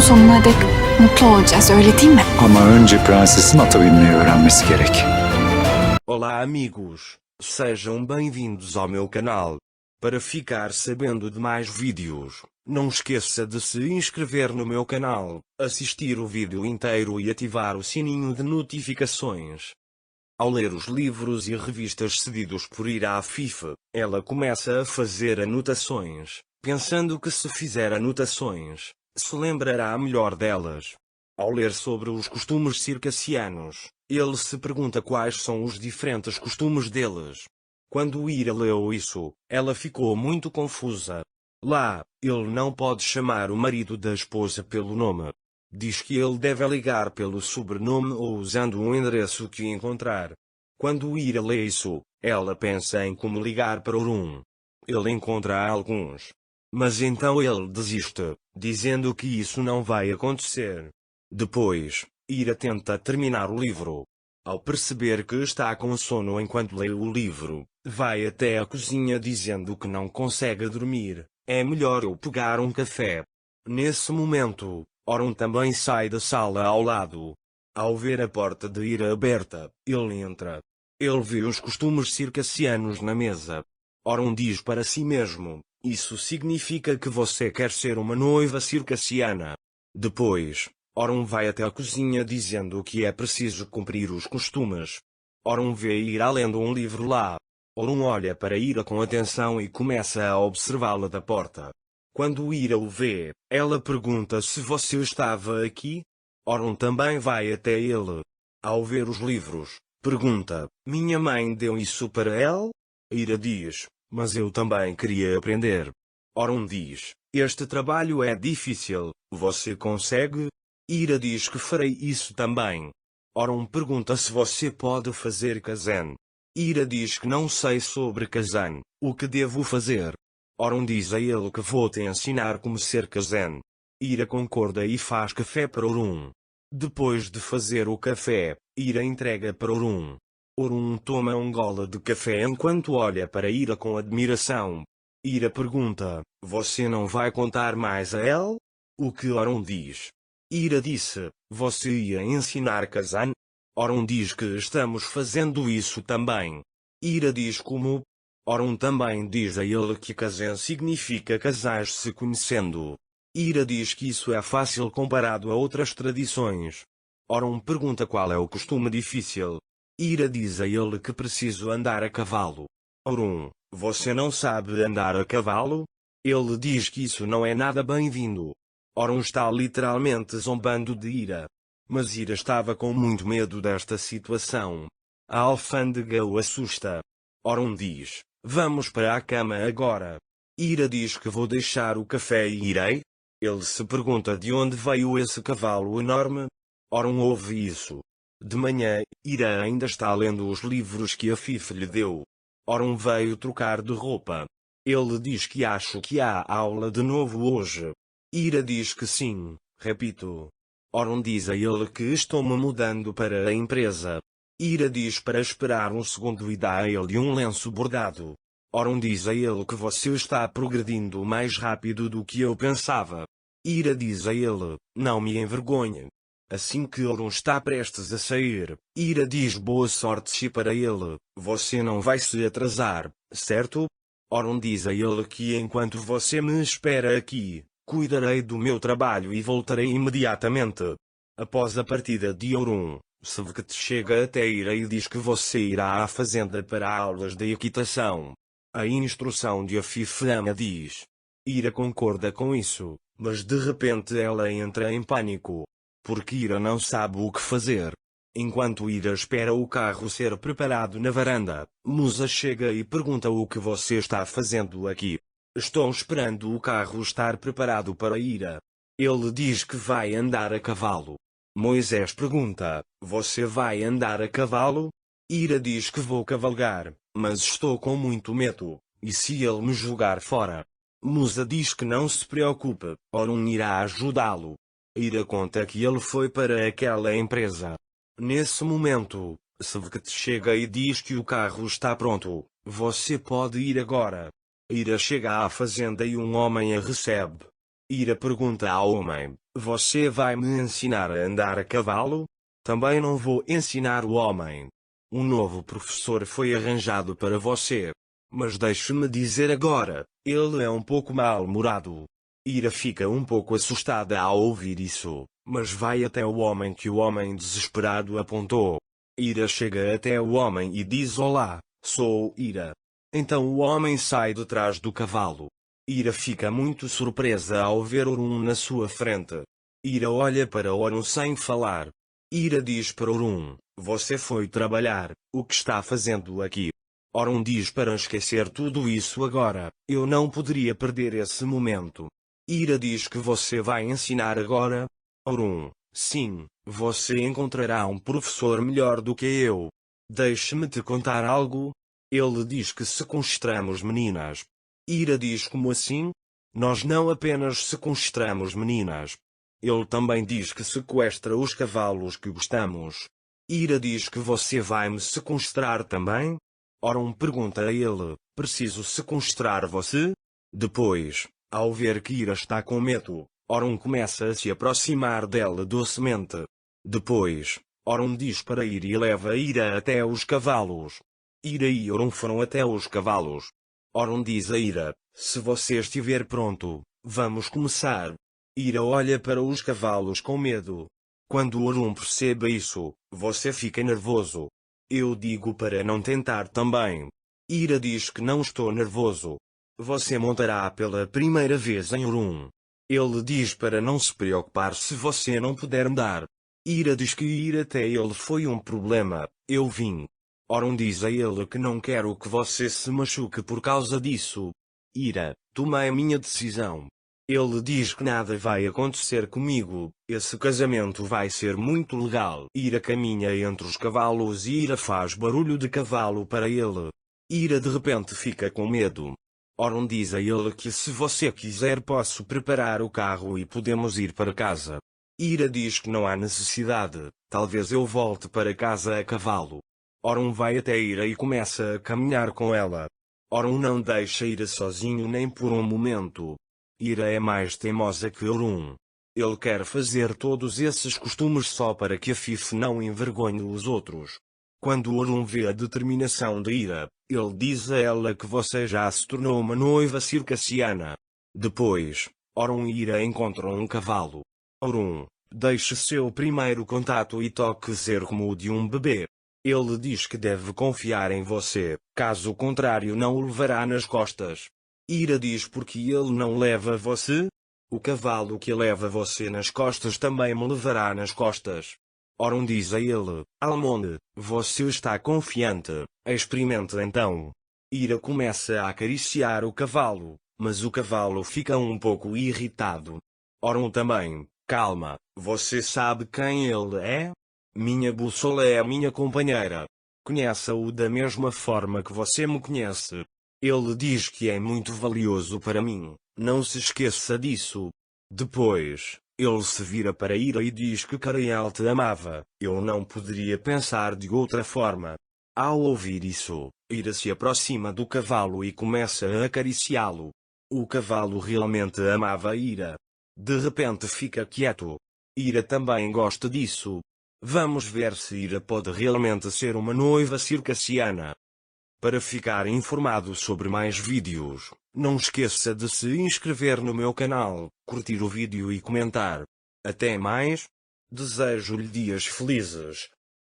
sonuna dek mutlu olacağız, öyle değil mi? Ama önce prensesin ata binmeyi öğrenmesi gerek. Olá amigos, sejam bem-vindos ao meu canal. Para ficar sabendo de mais vídeos, não esqueça de se inscrever no meu canal, assistir o vídeo inteiro e ativar o sininho de notificações. Ao ler os livros e revistas cedidos por Ira Afif, ela começa a fazer anotações, pensando que se fizer anotações, se lembrará melhor delas. Ao ler sobre os costumes circassianos, ele se pergunta quais são os diferentes costumes deles. Quando Ira leu isso, ela ficou muito confusa. Lá, ele não pode chamar o marido da esposa pelo nome. Diz que ele deve ligar pelo sobrenome ou usando um endereço que encontrar. Quando Ira lê isso, ela pensa em como ligar para Orun. Ele encontra alguns. Mas então ele desiste, dizendo que isso não vai acontecer. Depois, Ira tenta terminar o livro. Ao perceber que está com sono enquanto lê o livro, vai até a cozinha dizendo que não consegue dormir. É melhor eu pegar um café. Nesse momento, Orun também sai da sala ao lado. Ao ver a porta de Ira aberta, ele entra. Ele vê os costumes circassianos na mesa. Orun diz para si mesmo: isso significa que você quer ser uma noiva circassiana. Depois, Orun vai até a cozinha dizendo que é preciso cumprir os costumes. Orun vê Ira lendo um livro lá. Orun olha para Ira com atenção e começa a observá-la da porta. Quando Ira o vê, ela pergunta se você estava aqui. Orun também vai até ele. Ao ver os livros, pergunta: minha mãe deu isso para ela? Ira diz: mas eu também queria aprender. Orun diz: este trabalho é difícil, você consegue? Ira diz que farei isso também. Orun pergunta se você pode fazer kazan. Ira diz que não sei sobre kazan, o que devo fazer? Orun diz a ele que vou te ensinar como ser kazan. Ira concorda e faz café para Orun. Depois de fazer o café, Ira entrega para Orun. Orun toma um gole de café enquanto olha para Ira com admiração. Ira pergunta: você não vai contar mais a ela? O que Orun diz? Ira disse: você ia ensinar kazan? Orun diz que estamos fazendo isso também. Ira diz como? Orun também diz a ele que kazan significa casais se conhecendo. Ira diz que isso é fácil comparado a outras tradições. Orun pergunta qual é o costume difícil. Ira diz a ele que preciso andar a cavalo. Orun: você não sabe andar a cavalo? Ele diz que isso não é nada bem-vindo. Orun está literalmente zombando de Ira. Mas Ira estava com muito medo desta situação. A alfândega o assusta. Orun diz: vamos para a cama agora. Ira diz que vou deixar o café e irei. Ele se pergunta de onde veio esse cavalo enorme. Orun ouve isso. De manhã, Ira ainda está lendo os livros que Afif lhe deu. Orun veio trocar de roupa. Ele diz que acha que há aula de novo hoje. Ira diz que sim, repito. Orun diz a ele que estou-me mudando para a empresa. Ira diz para esperar um segundo e dá a ele um lenço bordado. Orun diz a ele que você está progredindo mais rápido do que eu pensava. Ira diz a ele: não me envergonhe. Assim que Orun está prestes a sair, Ira diz boa sorte para ele: você não vai se atrasar, certo? Orun diz a ele que enquanto você me espera aqui, cuidarei do meu trabalho e voltarei imediatamente. Após a partida de Orun, Sevket chega até Ira e diz que você irá à fazenda para aulas de equitação. A instrução de Afif Ama diz. Ira concorda com isso, mas de repente ela entra em pânico. Porque Ira não sabe o que fazer. Enquanto Ira espera o carro ser preparado na varanda, Musa chega e pergunta o que você está fazendo aqui. Estou esperando o carro estar preparado para Ira. Ele diz que vai andar a cavalo. Moisés pergunta: você vai andar a cavalo? Ira diz que vou cavalgar, mas estou com muito medo, e se ele me jogar fora? Musa diz que não se preocupe, Orun irá ajudá-lo. Ira conta que ele foi para aquela empresa. Nesse momento, Sevket chega e diz que o carro está pronto, você pode ir agora. Ira chega à fazenda e um homem a recebe. Ira pergunta ao homem: Você vai me ensinar a andar a cavalo? Também não vou ensinar o homem. Um novo professor foi arranjado para você. Mas deixe-me dizer agora, ele é um pouco mal-humorado. Ira fica um pouco assustada ao ouvir isso, mas vai até o homem que o homem desesperado apontou. Ira chega até o homem e diz: olá, sou Ira. Então o homem sai de trás do cavalo. Ira fica muito surpresa ao ver Orun na sua frente. Ira olha para Orun sem falar. Ira diz para Orun: você foi trabalhar, o que está fazendo aqui? Orun diz para esquecer tudo isso agora, eu não poderia perder esse momento. Ira diz que você vai ensinar agora? Orun: sim, você encontrará um professor melhor do que eu. Deixe-me te contar algo. Ele diz que sequestramos meninas. Ira diz: como assim? Nós não apenas sequestramos meninas. Ele também diz que sequestra os cavalos que gostamos. Ira diz que você vai me sequestrar também? Orun pergunta a ele: preciso sequestrar você? Depois, ao ver que Ira está com medo, Orun começa a se aproximar dela docemente. Depois, Orun diz para ir e leva Ira até os cavalos. Ira e Orun foram até os cavalos. Orun diz a Ira: se você estiver pronto, vamos começar. Ira olha para os cavalos com medo. Quando Orun percebe isso, você fica nervoso. Eu digo para não tentar também. Ira diz que não estou nervoso. Você montará pela primeira vez em Orun. Ele diz para não se preocupar se você não puder andar. Ira diz que ir até ele foi um problema, eu vim. Orun diz a ele que não quero que você se machuque por causa disso. Ira: tomei a minha decisão. Ele diz que nada vai acontecer comigo, esse casamento vai ser muito legal. Ira caminha entre os cavalos e Ira faz barulho de cavalo para ele. Ira de repente fica com medo. Orun diz a ele que se você quiser posso preparar o carro e podemos ir para casa. Ira diz que não há necessidade, talvez eu volte para casa a cavalo. Orun vai até Ira e começa a caminhar com ela. Orun não deixa Ira sozinho nem por um momento. Ira é mais teimosa que Orun. Ele quer fazer todos esses costumes só para que a Fife não envergonhe os outros. Quando Orun vê a determinação de Ira, ele diz a ela que você já se tornou uma noiva circassiana. Depois, Orun e Ira encontram um cavalo. Orun: deixe seu primeiro contato e toque ser como o de um bebê. Ele diz que deve confiar em você, caso contrário não o levará nas costas. Ira diz: porque ele não leva você? O cavalo que leva você nas costas também me levará nas costas. Orun diz a ele: Almond, você está confiante, experimente então. Ira começa a acariciar o cavalo, mas o cavalo fica um pouco irritado. Orun também: calma, você sabe quem ele é? Minha bússola é a minha companheira. Conheça-o da mesma forma que você me conhece. Ele diz que é muito valioso para mim, não se esqueça disso. Depois, ele se vira para Ira e diz que Cariel te amava, eu não poderia pensar de outra forma. Ao ouvir isso, Ira se aproxima do cavalo e começa a acariciá-lo. O cavalo realmente amava Ira. De repente fica quieto. Ira também gosta disso. Vamos ver se Ira pode realmente ser uma noiva circassiana. Para ficar informado sobre mais vídeos, não esqueça de se inscrever no meu canal, curtir o vídeo e comentar. Até mais. Desejo-lhe dias felizes.